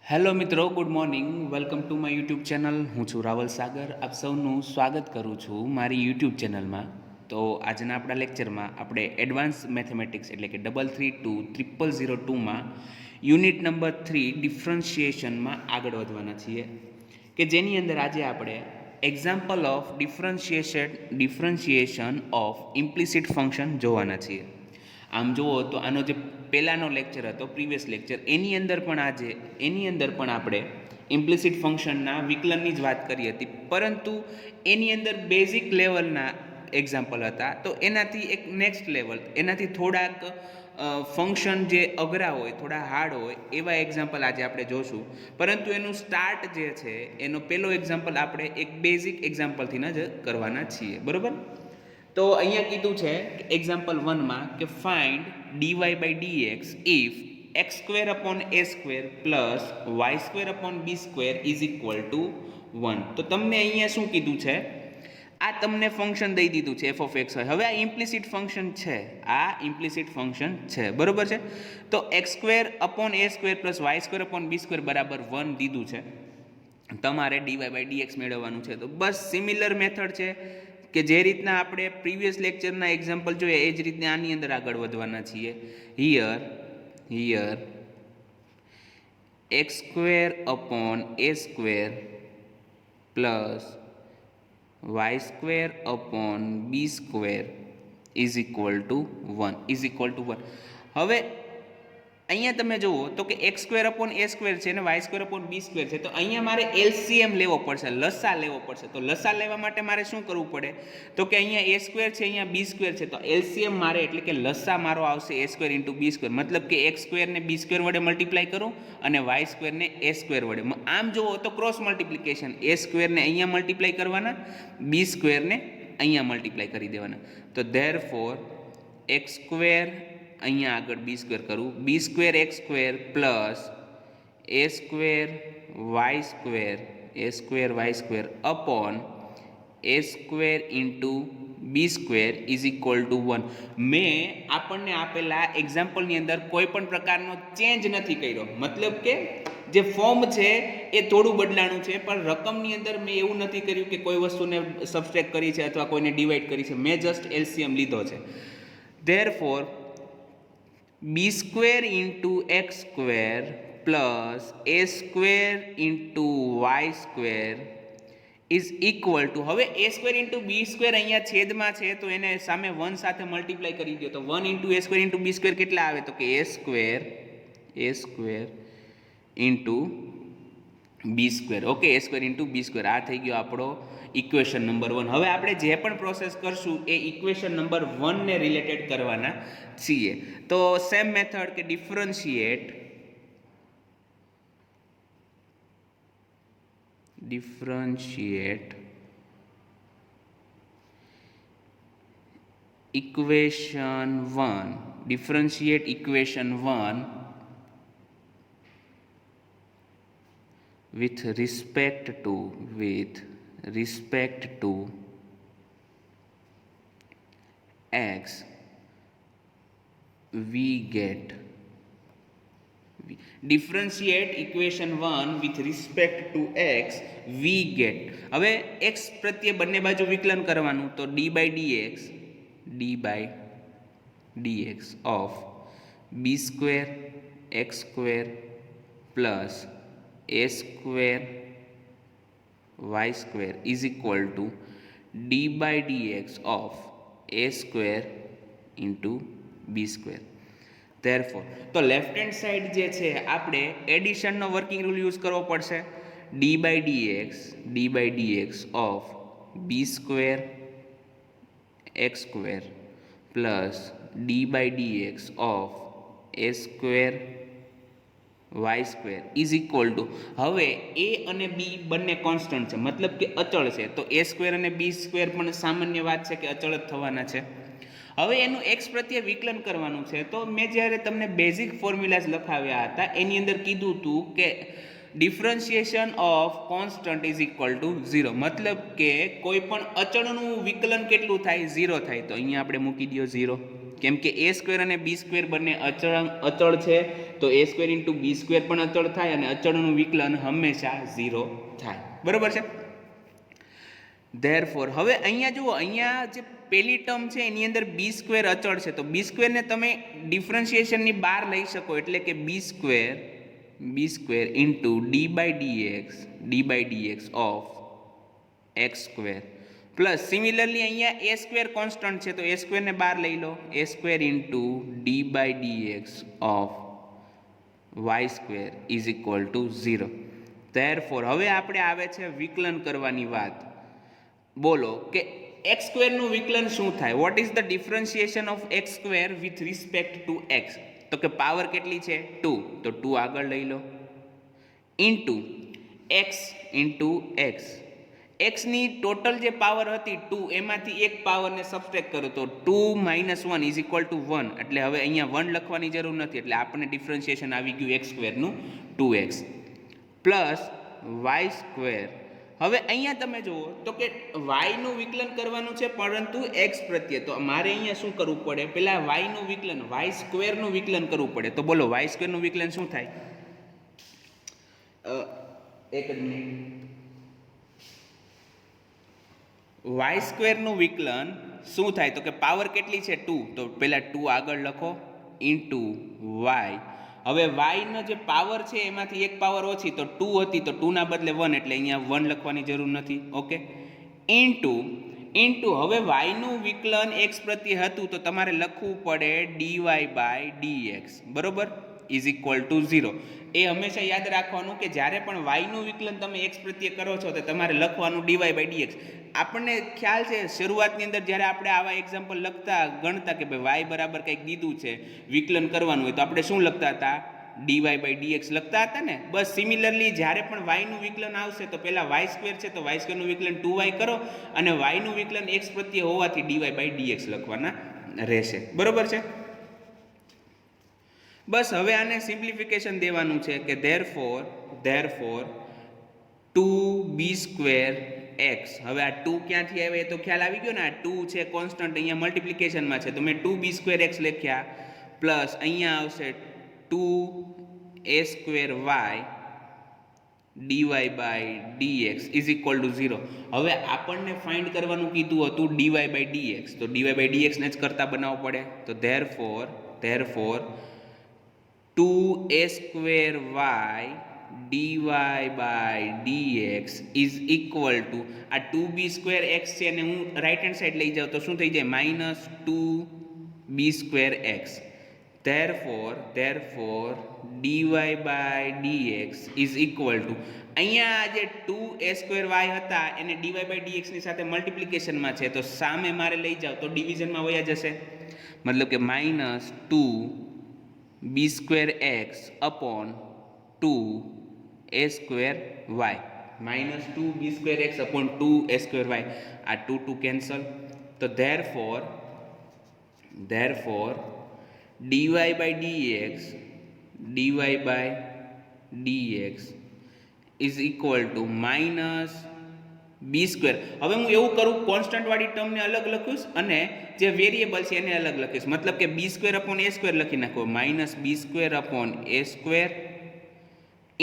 Hello મિત્રો, good morning. Welcome to my YouTube channel. હું છું રાવલ સાગર. આપ સૌનું સ્વાગત કરું છું મારી યુટ્યુબ ચેનલમાં. તો આજના આપણા લેક્ચરમાં આપણે એડવાન્સ મેથેમેટિક્સ એટલે કે 332 યુનિટ નંબર 3 ડિફરન્શિએશનમાં આગળ વધવાના છીએ, કે જેની અંદર આજે આપણે example of differentiation of implicit function જોવાના છીએ. આમ જુઓ તો આનો જે પહેલાંનો લેક્ચર હતો, પ્રીવિયસ લેક્ચર, એની અંદર પણ આપણે ઇમ્પ્લિસિટ ફંક્શનના વિકલનની જ વાત કરી હતી, પરંતુ એની અંદર બેઝિક લેવલના એક્ઝામ્પલ હતા. તો એનાથી એક નેક્સ્ટ લેવલ, એનાથી થોડાક ફંક્શન જે અઘરા હોય, થોડા હાર્ડ હોય, એવા એક્ઝામ્પલ આજે આપણે જોશું. પરંતુ એનું સ્ટાર્ટ જે છે, એનો પહેલો એક્ઝામ્પલ આપણે એક બેઝિક એક્ઝામ્પલથી જ કરવાના છીએ, બરાબર? તો અહીંયા કીધું છે એક્ઝામ્પલ 1માં કે find dy by dx if x square upon a square plus y square upon b square is equal to 1. તો તમને અહીંયા શું કીધું છે? આ તમને ફંક્શન દઈ દીધું છે f of x હોય. હવે આ ઇમ્પ્લિસિટ ફંક્શન છે, બરોબર છે? તો x square upon a square plus y square upon b square બરાબર 1 દીધું છે. તમારે dy by dx મેળવવાનું છે. તો બસ સિમિલર મેથડ છે કે જે રીતના આપણે પ્રીવિયસ લેક્ચરના એક્ઝામ્પલ જોઈએ એ જ રીતના આની અંદર આગળ વધવાના છીએ. Here x square upon a square plus y square upon b square is equal to 1. હવે અહીંયા તમે જુઓ તો કે x square upon a square છે અને y square upon b square છે. તો અહીંયા મારે LCM લેવો પડશે, લસા લેવો પડશે. તો લસા લેવા માટે મારે શું કરવું પડે? તો કે અહીંયા a સ્ક્વેર છે, અહીંયા b સ્ક્વેર છે. તો LCM મારે એટલે કે લસા મારો આવશે a square into b square. મતલબ કે x સ્ક્વેરને b સ્ક્વેર વડે મલ્ટીપ્લાય કરું અને y સ્ક્વેરને a સ્ક્વેર વડે. આમ જુઓ તો ક્રોસ મલ્ટીપ્લિકેશન, a સ્ક્વેરને અહીંયા મલ્ટીપ્લાય કરવાના, b સ્ક્વેરને અહીંયા મલ્ટીપ્લાય કરી દેવાના. તો ધેરફોર x સ્ક્વેર અહીંયા આગળ બી સ્ક્વેર કરું, B square X square plus A square Y square upon A square into B square is equal to 1. મેં આપણને આપેલા એક્ઝામ્પલની અંદર કોઈ પણ પ્રકારનો ચેન્જ નથી કર્યો. મતલબ કે જે ફોર્મ છે એ થોડું બદલાણું છે, પણ રકમની અંદર મેં એવું નથી કર્યું કે કોઈ વસ્તુને સબસ્ટ્રેક્ટ કરી છે અથવા કોઈને ડિવાઈડ કરી છે. મેં જસ્ટ એલસીએમ લીધો છે. Therefore b square into X square plus A square into Y square is equal to, હવે A square into B square અહીંયા છેદમાં છે તો એને સામે 1 સાથે મલ્ટીપ્લાય કરી દો. તો 1 into A square into B square કેટલા આવે? તો કે A square into B square. Okay, A square into B square. આ થઈ ગયો આપણો ઇક્વેશન નંબર 1. હવે આપણે જે પણ પ્રોસેસ કરશું એ ઇક્વેશન નંબર 1 ને રિલેટેડ કરવાના છીએ. તો સેમ મેથડ કે differentiate equation 1 with respect to x, we get differentiate equation 1 with respect to x, we get. હવે x પ્રત્યે બંને બાજુ વિકલન કરવાનું, તો d by dx of b square x square plus a square y square is equal to d by dx of a square into b square. Therefore, તો left hand side જે છે આપણે એડિશનનો વર્કિંગ રૂલ યુઝ કરવો પડશે. d by dx of b square x square plus d by dx of a square y square is equal to, હવે a અને b બંને constant છે, મતલબ કે અચળ છે. તો a સ્ક્વેર અને b સ્ક્વેર પણ સામાન્ય વાત છે કે અચળ જ થવાના છે. હવે એનું x પ્રત્યે વિકલન કરવાનું છે. તો મેં જ્યારે તમને બેઝિક ફોર્મ્યુલાઝ લખાવ્યા હતા એની અંદર કીધું હતું કે differentiation of constant is equal to 0. મતલબ કે કોઈ પણ અચળનું વિકલન કેટલું થાય? 0 થાય. તો અહીંયા આપણે મૂકી દો 0. કેમ કે એ સ્ક્વેર અને બી સ્ક્વેર બંને અચળ છે, તો એ સ્ક્વેર ઇન્ટુ બી સ્ક્વેર પણ અચળ થાય અને અચળનું વિકલન હંમેશા 0 થાય. બરોબર છે. ધેરફોર હવે અહીંયા જુઓ, અહીંયા જે પહેલી ટર્મ છે એની અંદર બી સ્ક્વેર અચળ છે, તો બી સ્ક્વેરને તમે ડિફરન્શિએશનની બહાર લઈ શકો, એટલે કે B square into D by dx of X square plus similarly અહીંયા એ સ્ક્વેર કોન્સ્ટન્ટ છે, તો એ સ્ક્વેરને બહાર લઈ લો, A square into D by dx of Y square is equal to 0. Therefore હવે આપણે આવે છે વિકલન કરવાની વાત. બોલો કે એક્સ સ્ક્વેરનું વિકલન શું થાય? Vote is the differentiation of X square with respect to x? તો કે પાવર કેટલી છે? 2, તો 2 આગળ લઈ લો, ઇન્ટુ એક્સ. એક્સની ટોટલ જે પાવર હતી 2, એમાંથી એક પાવરને સબસ્ટ્રેક્ટ કરો તો 2 - 1 ઇઝ ઇક્વલ ટુ 1. એટલે હવે અહીંયા 1 લખવાની જરૂર નથી, એટલે આપણને ડિફરન્શિએશન આવી ગયું એક્સ સ્ક્વેરનું 2x પ્લસ વાય સ્ક્વેર. હવે અહીંયા તમે જુઓ તો કે વાયનું વિકલન કરવાનું છે, પરંતુ એક્સ પ્રત્યે, તો મારે અહીંયા શું કરવું પડે? પહેલાં વાયનું વિકલન, વાય સ્ક્વેરનું વિકલન કરવું પડે. તો બોલો વાય સ્ક્વેરનું વિકલન શું થાય? એક જ મિનિટ. વાય સ્ક્વેરનું વિકલન શું થાય? તો કે પાવર કેટલી છે? 2, તો પહેલાં 2 આગળ લખો, ઇન્ટુ વાય. હવે વાયનો જે પાવર છે એમાંથી એક પાવર ઓછી, તો 2 હતી, તો 2ના બદલે 1, એટલે અહીંયા 1 લખવાની જરૂર નથી. ઓકે, ઇન્ટુ હવે વાયનું વિકલન એક્સ પ્રત્યે હતું, તો તમારે લખવું પડે ડીવાય બાય ડીએક્સ, બરોબર, ઇઝ ઇક્વલ ટુ 0. એ હંમેશા યાદ રાખવાનું કે જ્યારે પણ વાયનું વિકલન તમે એક્સ પ્રત્યે કરો છો તો તમારે લખવાનું ડીવાય બાય ડીએક્સ. આપણને ખ્યાલ છે શરૂઆતની અંદર જ્યારે આપણે આવા એક્ઝામ્પલ ગણતા કે ભાઈ વાય બરાબર કંઈક દીધું છે, વિકલન કરવાનું હોય, તો આપણે શું લખતા હતા? ડીવાય બાય ડીએક્સ લખતા હતા ને. બસ સિમિલરલી જ્યારે પણ વાયનું વિકલન આવશે તો પહેલાં વાય સ્ક્વેર છે, તો વાય સ્ક્વેરનું વિકલન 2y કરો, અને વાયનું વિકલન એક્સ પ્રત્યે હોવાથી ડીવાય બાય ડીએક્સ લખવાના રહેશે. બરોબર છે. બસ હવે આને સિમ્પ્લિફિકેશન દેવાનું છે કે ધેરફોર 2b² x. હવે આ 2 ક્યાંથી આવે એ તો ખ્યાલ આવી ગયો ને. આ 2 છે કોન્સ્ટન્ટ, અહીંયા મલ્ટિપ્લિકેશનમાં છે, તો મેં 2b² x લખ્યા, પ્લસ અહીંયા આવશે 2a² dy by dx is equal to 0. હવે આપણને ફાઇન્ડ કરવાનું કીધું હતું dy બાય dx, તો dy બાય dx ને જ કરતા બનાવવો પડે. તો therefore 2a² dy by dx is equal to આ 2b² x છે અને હું રાઈટ હેન્ડ સાઈડ લઈ જાઉં તો શું થઈ જાય? -2b² x. Therefore dy by dx is equal to અહીંયા જે 2a² હતા એને dy બાય dx ની સાથે મલ્ટિપ્લિકેશનમાં છે, તો સામે મારે લઈ જાઓ તો ડિવિઝનમાં વયા જશે, મતલબ કે -2b² x upon 2a² y, -2b² x upon 2a² y. આ 2 કેન્સલ, તો therefore dy by dx is equal to -b². હવે હું એવું કરું, કોન્સ્ટન્ટ વાળી ટર્મને અલગ લખીશ અને જે વેરિયેબલ છે એને અલગ લખીશ, મતલબ કે b² અપોન a² લખી નાખો, -b² upon a²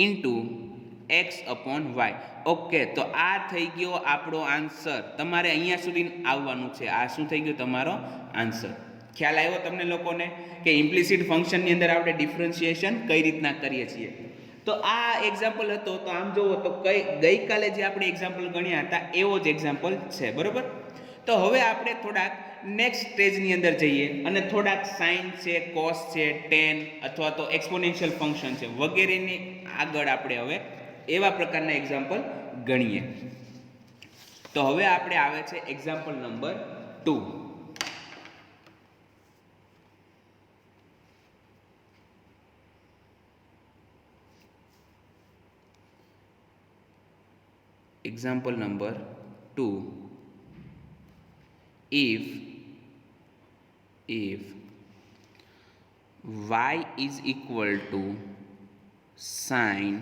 into x upon y. Okay, તો આ થઈ ગયો આપણો આન્સર. તમારે અહીંયા સુધી આવવાનું છે. આ શું થઈ ગયો? તમારો આન્સર. ખ્યાલ આવ્યો તમને લોકોને કે ઇમ્પ્લિસિટ ફંક્શનની અંદર આપણે ડિફરન્શિએશન કઈ રીતના કરીએ છીએ? તો આ એક્ઝામ્પલ હતો. તો આમ જુઓ તો ગઈકાલે જે આપણે એક્ઝામ્પલ ગણ્યા હતા એવો જ એક્ઝામ્પલ છે, બરોબર. તો હવે આપણે થોડાક નેક્સ્ટ સ્ટેજની અંદર જઈએ અને થોડાક સાઇન છે, કોસ છે, ટેન અથવા તો એક્સપોનેન્શિયલ ફંક્શન છે વગેરેની આગળ આપણે હવે એવા પ્રકારના એક્ઝામ્પલ ગણીએ. તો હવે આપણે આવે છે example number 2. Example number 2. If y is equal to sin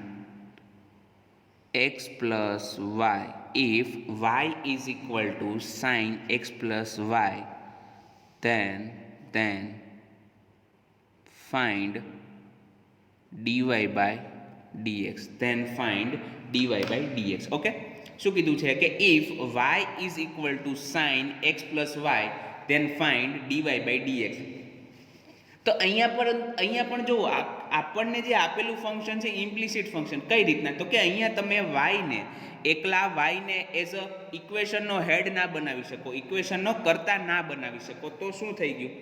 x plus y, if y is equal to sin x plus y, then find dy by dx. Then find dy by dx. Okay, શું કીધું છે કે if y is equal to sin x plus y then find dy by dx. તો અહીંયા પણ જુઓ, આપણને જે આપેલું ફંક્શન છે ઇમ્પ્લિસિટ ફંક્શન, કઈ રીતના, તો કે અહીંયા તમે વાયને એકલા વાયને એઝ અ ઇક્વેશનનો હેડ ના બનાવી શકો, ઇક્વેશનનો કર્તા ના બનાવી શકો. તો શું થઈ ગયું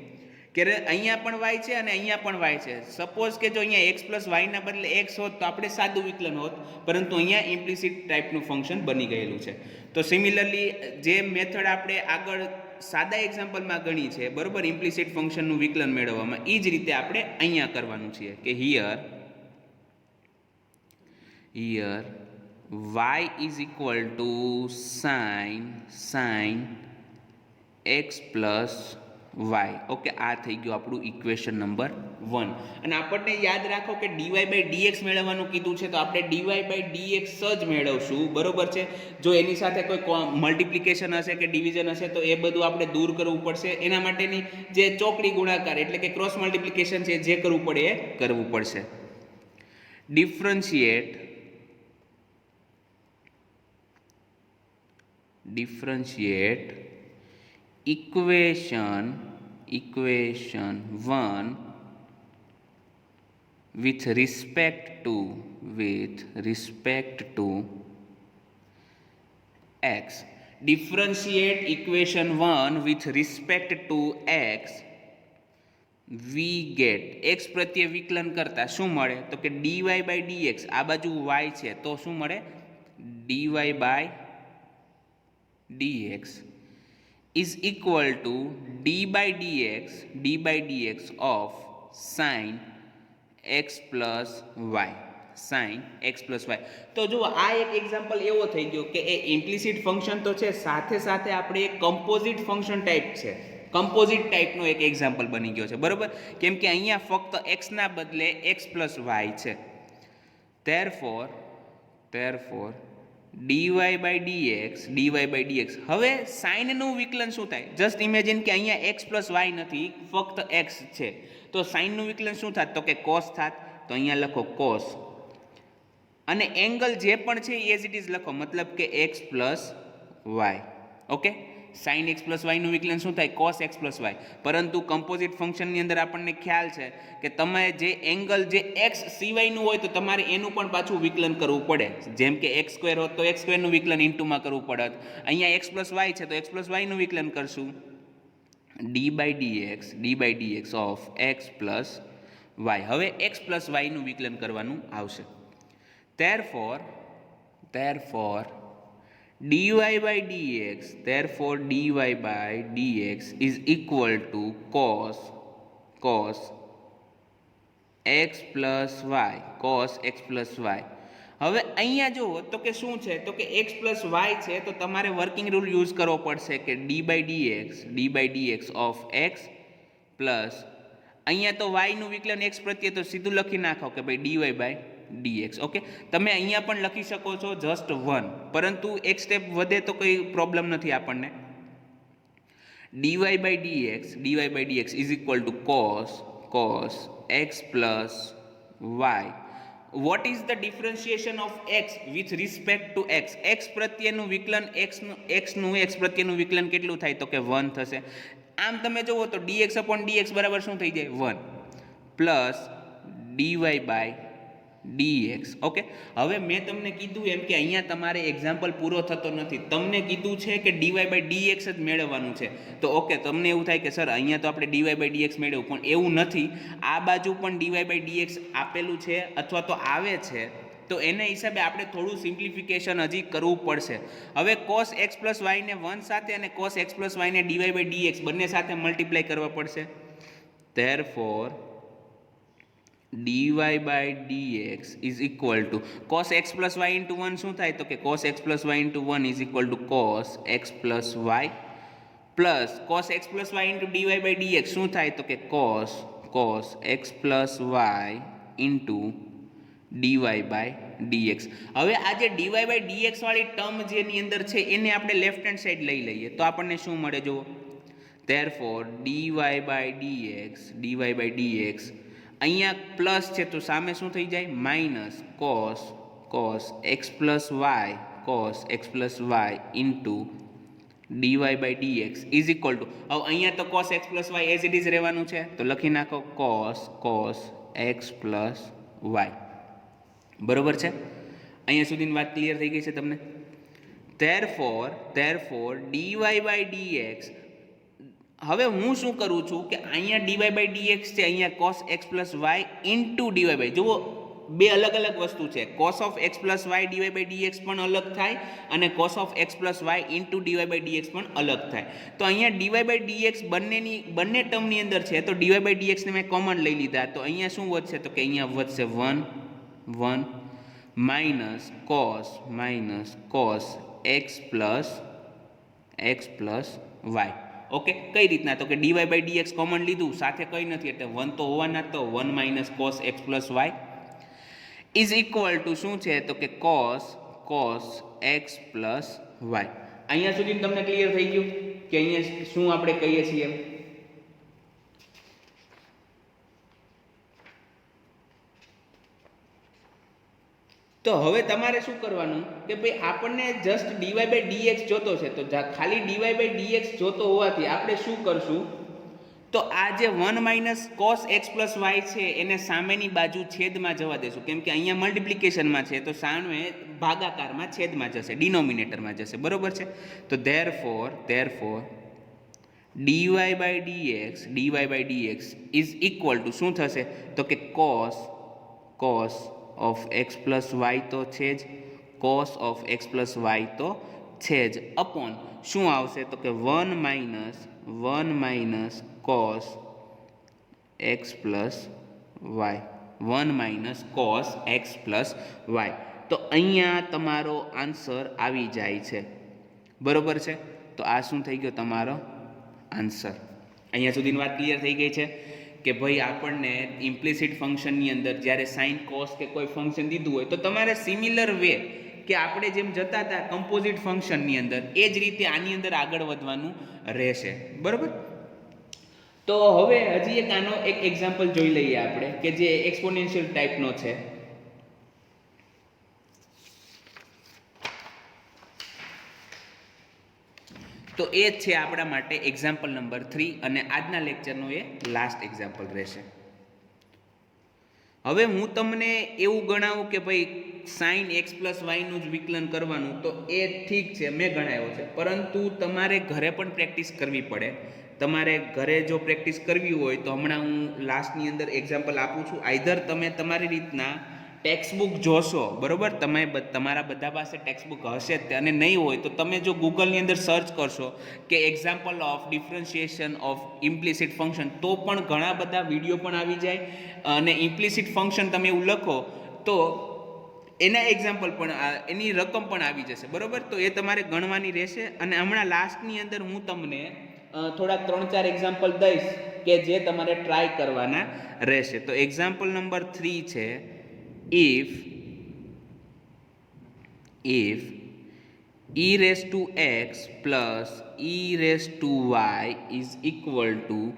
કે અહીંયા પણ વાય છે અને અહીંયા પણ વાય છે. સપોઝ કે જો અહીંયા એક્સ પ્લસ વાયના બદલે એક્સ હોત તો આપણે સાદું વિકલન હોત, પરંતુ અહીંયા ઇમ્પ્લિસિટ ટાઈપનું ફંક્શન બની ગયેલું છે. તો સિમિલરલી જે મેથડ આપણે આગળ સાદા એક્ઝામ્પલમાં ગણી છે, બરોબર, ઇમ્પ્લિસિટ ફંક્શનનું વિકલન મેળવવામાં, એ જ રીતે આપણે અહીંયા કરવાનું છે કે here y is equal to sin x plus y. Okay, આ થઈ ગયું આપણું ઇક્વેશન નંબર 1. અને આપણને યાદ રાખો કે dy by dx મેળવવાનું કીધું છે, તો આપણે dy by dx જ મેળવશું, બરોબર છે. જો એની સાથે કોઈ મલ્ટિપ્લિકેશન હશે કે ડિવિઝન હશે તો એ બધું આપણે દૂર કરવું પડશે. એના માટેની જે ચોકડી ગુણાકાર એટલે કે ક્રોસ મલ્ટિપ્લિકેશન છે જે કરવું પડે એ કરવું પડશે. Differentiate equation 1 with respect to x. Differentiate equation 1 with respect to x. we get x પ્રત્યે વિકલન કરતા શું મળે, તો કે dy by dx, આ બાજુ y છે તો શું મળે, dy by dx is equal to d by dx of sin x plus y. તો જો આ એક એક્ઝામ્પલ એવો થઈ ગયો કે એ ઇમ્પ્લિસિટ ફંક્શન તો છે, સાથે સાથે આપણે એક કમ્પોઝિટ ફંક્શન ટાઈપ છે, કમ્પોઝિટ ટાઈપનો એક એક્ઝામ્પલ બની ગયો છે, બરોબર, કેમ કે અહીંયા ફક્ત x ના બદલે x plus y છે. therefore dy by dx. હવે સાઇનનું વિકલન શું થાય, જસ્ટ ઇમેજિન કે અહીંયા x plus y નથી, ફક્ત x છે, તો સાઇનનું વિકલન શું થાત, તો કે cos થાત. તો અહીંયા લખો cos, અને એંગલ જે પણ છે એઝ ઇટ ઇઝ લખો, મતલબ કે x plus y. Okay, sin x plus y નું વિકલન શું થાય, cos x plus y. પરંતુ કમ્પોઝિટ ફંક્શનની અંદર આપણને ખ્યાલ છે કે તમે જે એંગલ જે x સિવાયનું હોય તો તમારે એનું પણ પાછું વિકલન કરવું પડે. જેમ કે x સ્ક્વેર હોત તો x સ્ક્વેરનું વિકલન ઇન્ટુમાં કરવું પડત. અહીંયા x plus y છે તો x plus y નું વિકલન કરશું, d by dx of x plus y. હવે x plus y નું વિકલન કરવાનું આવશે. therefore dy by dx is equal to cos x plus y. હવે અહીંયા જુઓ તો કે શું છે, તો કે x plus y છે તો તમારે વર્કિંગ રૂલ યુઝ કરવો પડશે કે d by dx of x plus અહીંયા તો y નું વિકલન x પ્રત્યે તો સીધું લખી નાખો કે ભાઈ dy by dx. ઓકે, તમે અહીંયા પણ લખી શકો છો જસ્ટ 1, પરંતુ એક સ્ટેપ વધે તો કોઈ પ્રોબ્લેમ નથી આપણને. dy by dx is equal to cos x plus y. what is the differentiation of x with respect to x? x પ્રત્યેનું વિકલન x પ્રત્યેનું વિકલન કેટલું થાય, તો કે 1 થશે. આમ તમે જુઓ તો dx upon dx બરાબર શું થઈ જાય, 1 plus dy by dx. Okay, હવે મેં તમને કીધું એમ કે અહીંયા તમારે એક્ઝામ્પલ પૂરો થતો નથી, તમને કીધું છે કે dy by dx જ મેળવવાનું છે. તો ઓકે, તમને એવું થાય કે સર અહીંયા તો આપણે dy by dx મેળવ્યું, પણ એવું નથી. આ બાજુ પણ dy by dx આપેલું છે અથવા તો આવે છે, તો એના હિસાબે આપણે થોડું સિમ્પ્લિફિકેશન હજી કરવું પડશે. હવે cos x plus y ને 1 સાથે અને cos x plus y ને dy by dx બંને સાથે મલ્ટીપ્લાય કરવા પડશે. therefore dy by dx is equal to cos x plus y into 1 શું થાય, તો કે cos x plus y into 1 is equal to cos x plus y plus cos x plus y into dy by dx શું થાય, તો કે cos x plus y into dy by dx. હવે આ જે dy by dx વાળી term જેની અંદર છે એને આપણે લેફ્ટ હેન્ડ સાઈડ લઈ લઈએ તો આપણને શું મળે જુઓ, therefore dy by dx અહીંયા પ્લસ છે તો સામે શું થઈ જાય minus cos x plus y into dy by dx is equal to હવે અહીંયા તો cos x plus y as it is રહેવાનું છે તો લખી નાખો cos x plus y બરોબર છે અહીંયા સુધીની વાત ક્લિયર થઈ ગઈ છે તમને therefore dy by dx હવે હું શું કરું છું કે અહીંયા dy by dx છે અહીંયા cos x plus y into dy by જુઓ બે અલગ અલગ વસ્તુ છે cos of x plus y dy by dx પણ અલગ થાય અને cos of x plus y into dy by dx પણ અલગ થાય તો અહીંયા dy by dx બંને ટર્મની અંદર છે તો dy by dx ને મેં કોમન લઈ લીધા તો અહીંયા શું વધશે તો કે અહીંયા વધશે 1 minus cos x plus y okay કઈ રીતના તો કે dy by dx કોમન લીધું સાથે કંઈ નથી એટલે 1 તો હોવાના તો 1 minus cos x plus y is equal to શું છે તો કે cos x plus y અહીંયા સુધી તમને ક્લિયર થઈ ગયું કે અહીંયા શું આપણે કહીએ છીએ તો હવે તમારે શું કરવાનું કે ભાઈ આપણને જસ્ટ dy by dx જોતો છે તો ખાલી dy by dx જોતો હોવાથી આપણે શું કરશું તો આ જે 1 minus cos x plus y છે એને સામેની બાજુ છેદમાં જવા દેશું કેમ કે અહીંયા મલ્ટિપ્લિકેશનમાં છે તો સામે ભાગાકારમાં છેદમાં જશે ડિનોમિનેટરમાં જશે બરોબર છે તો therefore dy by dx is equal to શું થશે તો કે cos of x plus y તો છે જ cos of x plus y તો છે જ અપોન શું આવશે તો કે 1 minus cos x plus y 1 minus cos x plus y તો અહીંયા તમારો આન્સર આવી જાય છે બરોબર છે તો આ શું થઈ ગયો તમારો આન્સર અહીંયા સુધીની વાત ક્લિયર થઈ ગઈ છે કે ભાઈ આપણને ઇમ્પ્લિસિટ ફંક્શનની અંદર જ્યારે સાઇન કોસ કે કોઈ ફંક્શન દીધું હોય તો તમારે સિમિલર વે કે આપણે જેમ જતા હતા કમ્પોઝિટ ફંક્શનની અંદર એ જ રીતે આની અંદર આગળ વધવાનું રહેશે બરાબર તો હવે હજી એક આનો એક એક્ઝામ્પલ જોઈ લઈએ આપણે કે જે એક્સપોનેન્શિયલ ટાઈપનો છે તો એ જ છે આપણા માટે એક્ઝામ્પલ નંબર 3 અને આજના લેક્ચરનો એ લાસ્ટ એક્ઝામ્પલ રહેશે હવે હું તમને એવું ગણાવું કે ભાઈ સાઇન એક્સ પ્લસ વાયનું જ વિકલન કરવાનું તો એ ઠીક છે મેં ગણાવ્યો છે પરંતુ તમારે ઘરે પણ પ્રેક્ટિસ કરવી પડે તમારે ઘરે જો પ્રેક્ટિસ કરવી હોય તો હમણાં હું લાસ્ટની અંદર એક્ઝામ્પલ આપું છું આઈધર તમે તમારી રીતના ટેક્સ્ટબુક જોશો બરાબર તમે તમારા બધા પાસે ટેક્સ્ટબુક હશે જ અને નહીં હોય તો તમે જો ગૂગલની અંદર સર્ચ કરશો કે example of differentiation of implicit function તો પણ ઘણા બધા વિડીયો પણ આવી જાય અને ઇમ્પ્લિસિટ ફંક્શન તમે એવું લખો તો એના એક્ઝામ્પલ પણ એની રકમ પણ આવી જશે બરાબર તો એ તમારે ગણવાની રહેશે અને હમણાં લાસ્ટની અંદર હું તમને થોડાક 3-4 એક્ઝામ્પલ દઈશ કે જે તમારે ટ્રાય કરવાના રહેશે તો એક્ઝામ્પલ નંબર 3 છે if e raised to x plus e raised to y is equal to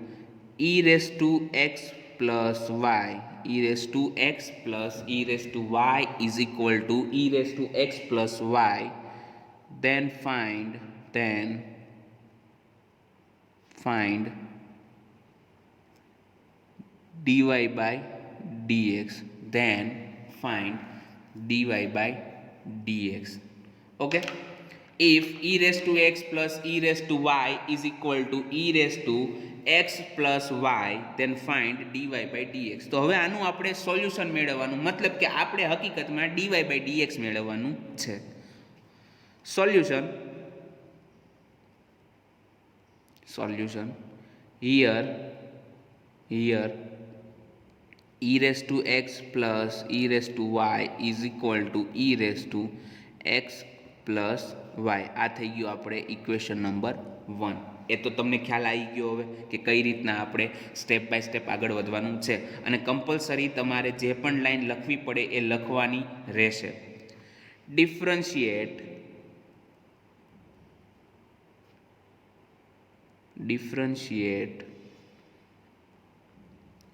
e raised to x plus y e raised to x plus e raised to y is equal to e raised to x plus y then find dy by dx then find dy by dx okay if e raised to x plus e raised to y is equal to e raised to x plus y then find dy by dx તો હવે આનું આપણે solution મેળવવાનું મતલબ કે આપણે હકીકતમાં dy by dx મેળવવાનું છે solution here e raised to x plus e raised to y is equal to e raised to x plus y આ થઈ ગયું આપણે ઇક્વેશન નંબર 1 એ તો તમને ખ્યાલ આવી ગયો હવે કે કઈ રીતના આપણે સ્ટેપ બાય સ્ટેપ આગળ વધવાનું છે અને કમ્પલસરી તમારે જે પણ લાઈન લખવી પડે એ લખવાની રહેશે differentiate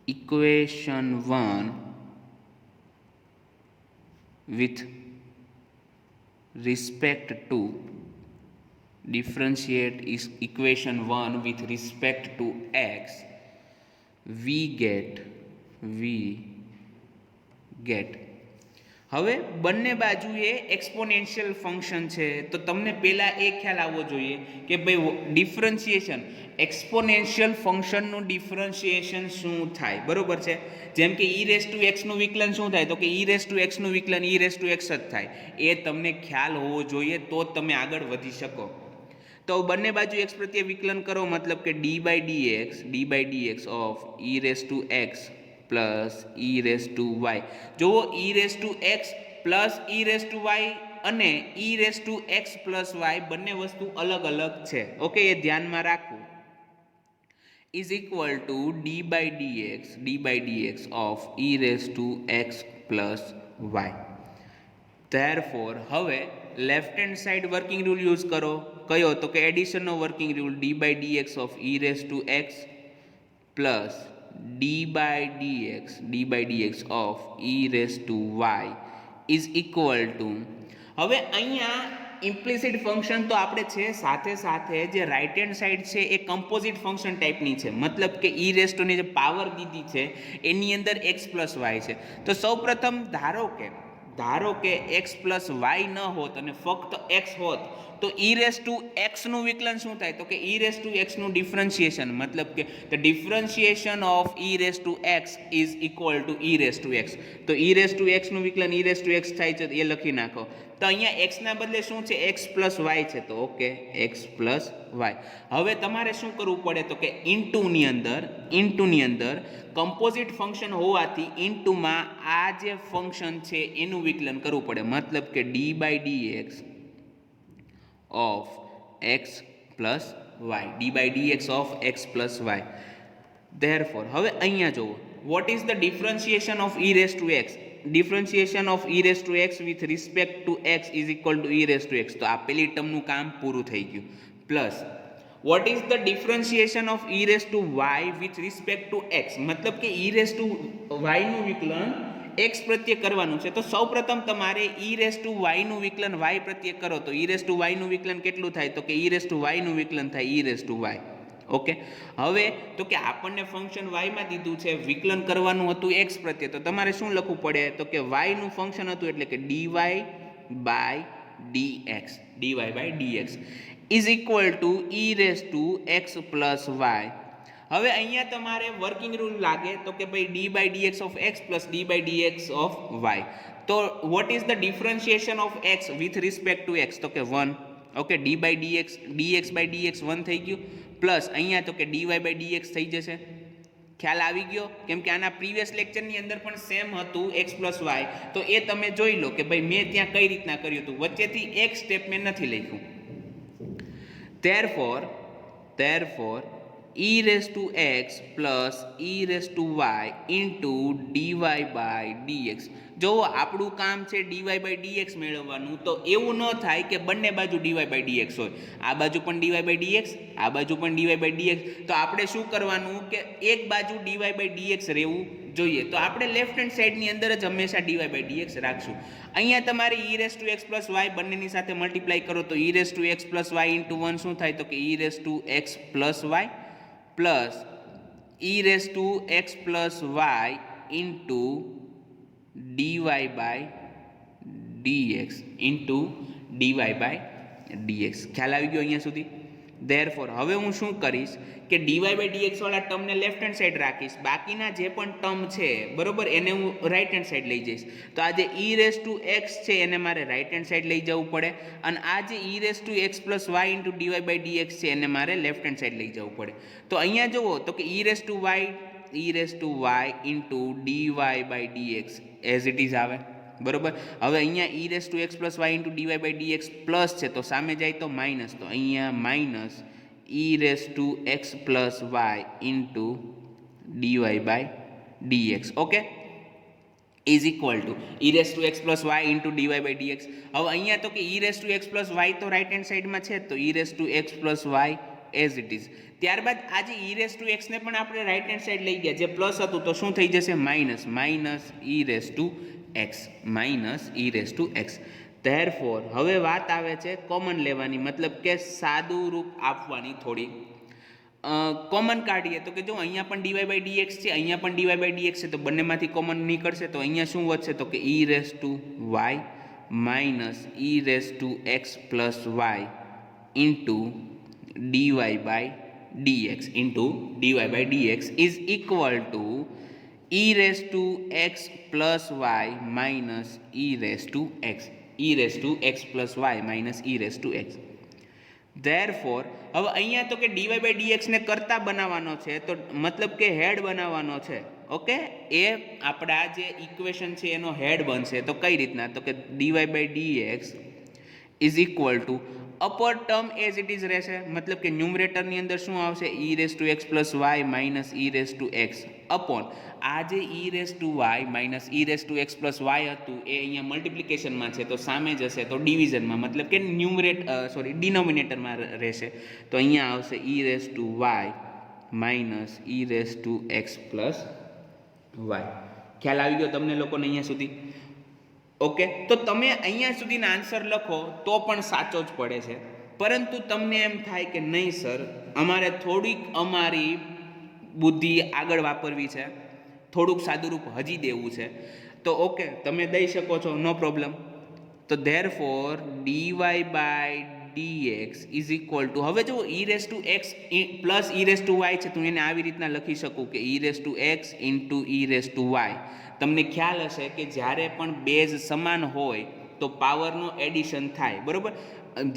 equation 1 with respect to differentiate is equation 1 with respect to x, we get હવે બંને બાજુએ એક્સપોનેન્શિયલ ફંક્શન છે તો તમને પહેલાં એ ખ્યાલ આવવો જોઈએ કે ભાઈ ડિફરન્શિએશન એક્સપોનેન્શિયલ ફંક્શનનું ડિફરન્શિએશન શું થાય, બરોબર છે. જેમ કે ઈ રેસ ટુ એક્સનું વિકલન શું થાય, તો કે ઈ રેસ ટુ એક્સનું વિકલન ઈ રેસ ટુ એક્સ જ થાય. એ તમને ખ્યાલ હોવો જોઈએ તો જ તમે આગળ વધી શકો. તો બંને બાજુ એક્સ પ્રત્યે વિકલન કરો, મતલબ કે D by dx of E raise to x plus E raise to Y. જુઓ, E raise to x plus E raise to Y અને E raise to x plus Y બંને વસ્તુ અલગ અલગ છે. ઓકે, એ ધ્યાનમાં રાખવું. Is equal to D by dx of E raise to x plus Y. Therefore હવે left hand side working rule use કરો. કયો, તો કે એડિશનનો working rule D by dx of E raise to x plus D by dx of E raise to Y is equal to. હવે અહીંયા implicit function તો આપણે છે, સાથે સાથે જે રાઇટ હેન્ડ સાઈડ છે એ કમ્પોઝિટ ફંક્શન ટાઈપની છે. મતલબ કે ઈ રેસ ટુની જે પાવર દીધી છે એની અંદર એક્સ પ્લસ વાય છે. તો સૌપ્રથમ ધારો કે એક્સ પ્લસ વાય ન હોત અને ફક્ત એક્સ હોત તો ઈ રેસ ટુ એક્સનું વિકલન શું થાય, તો કે ઈ રેસ ટુ એક્સનું ડિફરન્શિએશન, મતલબ કે the differentiation of E raise to x is equal to E raise to x. તો ઈ રેસ ટુ એક્સનું વિકલન ઈ રેસ ટુ એક્સ થાય છે, એ લખી નાખો. તો અહીંયા એક્સના બદલે શું છે, એક્સ પ્લસ વાય છે, તો ઓકે એક્સ પ્લસ વાય. હવે તમારે શું કરવું પડે, તો કે ઇન્ટુની અંદર કમ્પોઝિટ ફંક્શન હોવાથી ઇન્ટુમાં આ જે ફંક્શન છે એનું વિકલન કરવું પડે. મતલબ કે D by dx of x plus y, d by dx of x plus Y. Therefore હવે અહીંયા જુઓ, what is the differentiation of E raise to x. Differentiation of E raise to x with respect to x is equal to E raise to x. તો આ પેલી ટર્મનું કામ પૂરું થઈ ગયું. Plus what is the differentiation of E raise to y with respect to x. મતલબ કે ઈ રેસ ટુ વાયનું વિકલન એક્સ પ્રત્યે કરવાનું છે. તો સૌપ્રથમ તમારે ઈ રેસ ટુ વાયનું વિકલન વાય પ્રત્યે કરો. તો ઈ રેસ ટુ વાયનું વિકલન કેટલું થાય, તો કે ઈ રેસ ટુ વાયનું વિકલન થાય e raise to Y. Okay, હવે તો કે આપણને ફંક્શન વાયમાં દીધું છે, વિકલન કરવાનું હતું એક્સ પ્રત્યે. તો તમારે શું લખવું પડે, તો કે વાયનું ફંક્શન હતું એટલે કે DY by dx is equal to E raise to x plus Y. હવે અહીંયા તમારે વર્કિંગ રૂલ લાગે, તો કે ભાઈ D by dx of x plus D by dx of Y. તો what is the differentiation of X with respect to x, તો કે 1. Okay, D by DX by DX 1 થઈ ગયું. પ્લસ અહીંયા તો કે ડીવાય બાય ડીએક્સ થઈ જશે. ખ્યાલ આવી ગયો, કેમ કે આના પ્રીવિયસ લેક્ચરની અંદર પણ સેમ હતું એક્સ પ્લસ વાય. તો એ તમે જોઈ લો કે ભાઈ મેં ત્યાં કઈ રીતના કર્યું હતું, વચ્ચેથી એક સ્ટેપ મેં નથી લખ્યું. therefore e raised to x plus e raised to y into dy by dx. જો આપણું કામ છે dy by dx મેળવવાનું, તો એવું ન થાય કે બંને બાજુ dy by dx હોય, આ બાજુ પણ dy by dx, આ બાજુ પણ dy by dx. તો આપણે શું કરવાનું કે એક બાજુ dy by dx રહેવું જોઈએ. તો આપણે લેફ્ટ હેન્ડ સાઈડની અંદર જ હંમેશા dy by dx રાખશું. અહીંયા તમારે e raised to x plus y બંનેની સાથે મલ્ટીપ્લાય કરો તો e raised to x plus y into 1 શું થાય, તો કે e raised to x plus y plus e raised to x plus y into dy by dx into dy by dx. ખ્યાલ આવી ગયો અહીંયા સુધી? ધેરફોર હવે હું શું કરીશ કે dy by dx વાળા ટર્મને લેફ્ટ હેન્ડ સાઈડ રાખીશ, બાકીના જે પણ ટર્મ છે બરોબર એને હું રાઈટ હેન્ડ સાઈડ લઈ જઈશ. તો આ જે e raised to x છે એને મારે રાઈટ હેન્ડ સાઈડ લઈ જવું પડે, અને આ જે e raised to x plus y into dy by dx છે એને મારે લેફ્ટ હેન્ડ સાઈડ લઈ જવું પડે. તો અહીંયા જુઓ તો કે e raised to y into dy by dx as it is આવે બરોબર. હવે અહીંયા e raised to x plus y into dy by dx plus છે તો સામે જાય તો માઇનસ, તો અહીંયા minus e raised to x plus y into dy by dx. Okay, is equal two e raised to x plus y into dy by dx. હવે અહીંયા તો કે e raised to x plus y તો right hand સાઈડમાં છે, તો e raised to x plus y as it is. ત્યારબાદ આ જે ઈ રેસ ટુ એક્સને પણ આપણે રાઇટ હેન્ડ સાઈડ લઈ ગયા, જે પ્લસ હતું તો શું થઈ જશે minus, minus E raise to x, minus E raise to x. Therefore હવે વાત આવે છે કોમન લેવાની, મતલબ કે સાદું રૂપ આપવાની. થોડી કોમન કાઢીએ તો કે જો અહીંયા પણ ડીવાય બાય ડીએક્સ છે, અહીંયા પણ ડીવાય બાય ડીએક્સ છે, તો બંનેમાંથી કોમન નીકળશે તો અહીંયા શું વધશે તો કે ઈ raise to Y minus E raise to x plus y into dy by dx is equal to E raise to x plus y minus E raise to x plus y minus E raise to x. Therefore હવે અહીંયા તો કે DY by ડીએક્સને કરતા બનાવવાનો છે, તો મતલબ કે હેડ બનાવવાનો છે. ઓકે, એ આપણા જે ઇક્વેશન છે એનો હેડ બનશે. તો કઈ રીતના તો કે DY by dx is equal to upper term as it is રહેશે, મતલબ કે ન્યુમરેટરની અંદર શું આવશે e raise to x plus y minus E raise to x upon આ જે e raise to Y minus E raise to x plus y હતું એ અહીંયા મલ્ટિપ્લિકેશનમાં છે તો સામે જશે તો ડિવિઝનમાં, મતલબ કે ડિનોમિનેટરમાં રહેશે. તો અહીંયા આવશે e raise to Y minus E raise to x plus y. ખ્યાલ આવી ગયો તમને લોકોને અહીંયા સુધી? ઓકે, તો તમે અહીંયા સુધીના આન્સર લખો તો પણ સાચો જ પડે છે, પરંતુ તમને એમ થાય કે નહીં સર અમારે થોડીક અમારી બુદ્ધિ આગળ વાપરવી છે, થોડુંક સાદુરૂપ હજી દેવું છે, તો ઓકે તમે દઈ શકો છો, નો પ્રોબ્લેમ. તો therefore DY by dx is equal to, હવે જો e raise to x plus E raise to y છે તો એને આવી રીતના લખી શકું કે ઈ raise to x into E raise to y. તમને ખ્યાલ હશે કે જ્યારે પણ બેઝ સમાન હોય તો પાવરનો એડિશન થાય, બરાબર.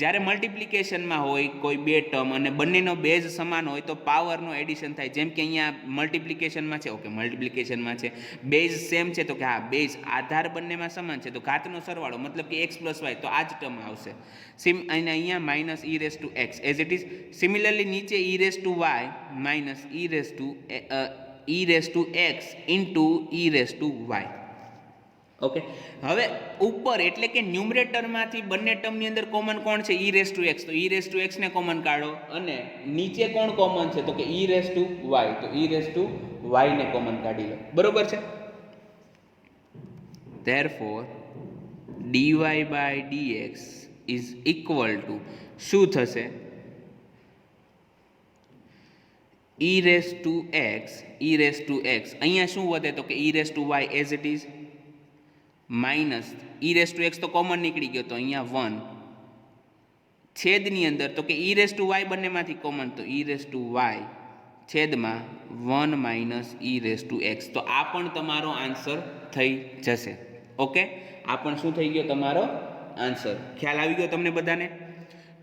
જ્યારે મલ્ટિપ્લિકેશનમાં હોય કોઈ બે ટર્મ અને બંનેનો બેઝ સમાન હોય તો પાવરનો એડિશન થાય. જેમ કે અહીંયા મલ્ટિપ્લિકેશનમાં છે, ઓકે મલ્ટિપ્લિકેશનમાં છે, બેઝ સેમ છે તો કે હા બેઝ આધાર બંનેમાં સમાન છે તો ઘાતનો સરવાળો મતલબ કે એક્સ પ્લસ વાય, તો આ જ ટર્મ આવશે. અને અહીંયા minus E raise to X as it is. Similarly નીચે E raise to Y minus E raise to x into E raise to Y. Okay, હવે ઉપર એટલે કે ન્યુમરેટરમાંથી બંને ટર્મની અંદર કોમન કોણ છે ઈ રેસ ટુ એક્સ, તો ઈ રેસ ટુ એક્સને કોમન કાઢો. અને નીચે કોણ કોમન છે તો કે ઈ રેસ ટુ વાય, તો ઈ રેસ ટુ વાયને કોમન કાઢી લો, બરોબર છે. Therefore DY by dx is equal to શું થશે ઈ રેસ ટુ એક્સ, અહીંયા શું વધે તો કે ઈ raise to y as it is minus E raise to x તો કોમન નીકળી ગયો તો અહીંયા 1 છેદની અંદર તો કે ઈ રેસ ટુ વાય બંનેમાંથી કોમન, તો ઈ રેસ ટુ વાય છેદમાં 1 minus E raise to x. તો આ પણ તમારો આન્સર થઈ જશે. ઓકે, આ પણ શું થઈ ગયો તમારો આન્સર. ખ્યાલ આવી ગયો તમને બધાને?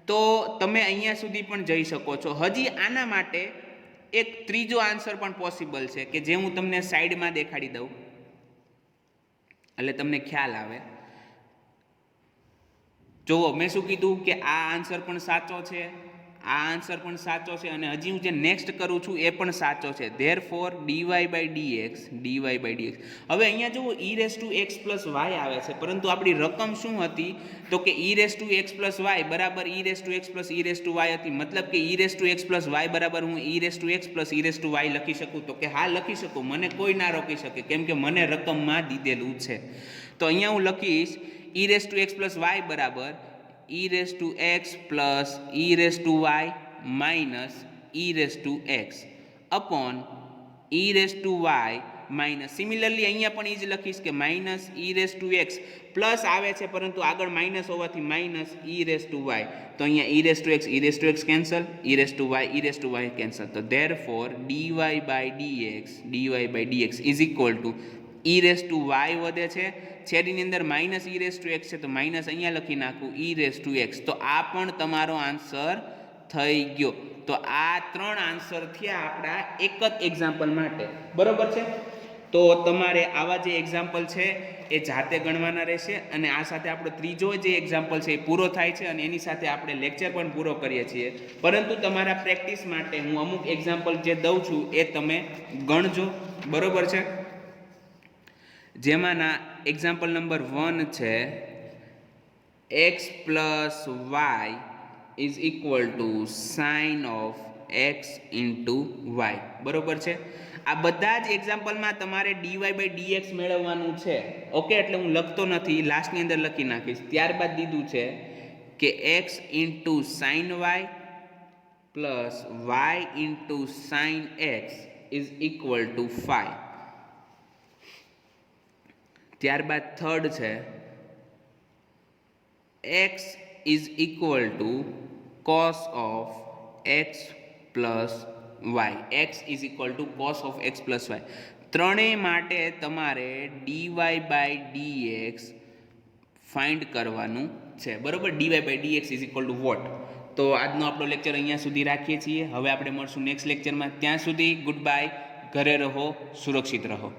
તો તમે અહીંયા સુધી પણ જઈ શકો છો. હજી આના માટે એક ત્રીજો આન્સર પણ પોસિબલ છે કે જે હું તમને સાઈડમાં દેખાડી દઉં એટલે તમને ખ્યાલ આવે. જુઓ મેં શું કીધું કે આ આન્સર પણ સાચો છે, આ આન્સર પણ સાચો છે, અને હજી હું જે નેક્સ્ટ કરું છું એ પણ સાચો છે. Therefore DY by DX. હવે અહીંયા જુઓ E raise to x plus Y આવે છે, પરંતુ આપણી રકમ શું હતી તો કે ઈ raise to x plus Y બરાબર E raise to x plus E raise to Y હતી. મતલબ કે ઈ raise to x plus Y બરાબર હું E raise to x plus E raise to Y લખી શકું, તો કે હા લખી શકું, મને કોઈ ના રોકી શકે કેમ કે મને રકમમાં દીધેલું છે. તો અહીંયા હું લખીશ E raise to x plus Y બરાબર E raise to x plus E raise to Y minus E raise to x upon E raise to Y minus. Similarly અહીંયા પણ એ જ લખીશ કે minus E raise to x plus આવે છે પરંતુ આગળ માઇનસ હોવાથી minus E raise to Y. તો અહીંયા E raise to X cancel, E raise to Y cancel. તો therefore DY by dx is equal to E raise to y વધે છે, છેદની અંદર minus E raise to x છે તો minus અહીંયા લખી નાખું ઈ રેસ ટુ એક્સ. તો આ પણ તમારો આન્સર થઈ ગયો. તો આ 3 આન્સર થયા આપણા એક જ એક્ઝામ્પલ માટે, બરોબર છે. તો તમારે આવા જે એક્ઝામ્પલ છે એ જાતે ગણવાના રહેશે, અને આ સાથે આપણો ત્રીજો જે એક્ઝામ્પલ છે એ પૂરો થાય છે, અને એની સાથે આપણે લેક્ચર પણ પૂરો કરીએ છીએ. પરંતુ તમારા પ્રેક્ટિસ માટે હું અમુક એક્ઝામ્પલ જે દઉં છું એ તમે ગણજો, બરોબર છે. જેમાંના એક્ઝામ્પલ નંબર 1 છે x plus y is equal to sine of x into y. બરાબર છે. આ બધા જ એક્ઝામ્પલમાં તમારે ડીવાય બાય ડીએક્સ મેળવવાનું છે. ઓકે, એટલે હું લખતો નથી, લાસ્ટની અંદર લખી નાખીશ. ત્યારબાદ દીધું છે કે x into sine y plus y into sine x is equal to 5. ત્યારબાદ થર્ડ છે x is equal to cos of x plus y. X is equal to cos of x plus y. ત્રણેય માટે તમારે DY by dx find કરવાનું છે. બરાબર, dy by dx is equal to what. તો આજનો આપણો લેક્ચર અહીંયા સુધી રાખીએ છીએ. હવે આપણે મળશું નેક્સ્ટ લેક્ચરમાં. ત્યાં સુધી ગુડ બાય. ઘરે રહો, સુરક્ષિત રહો.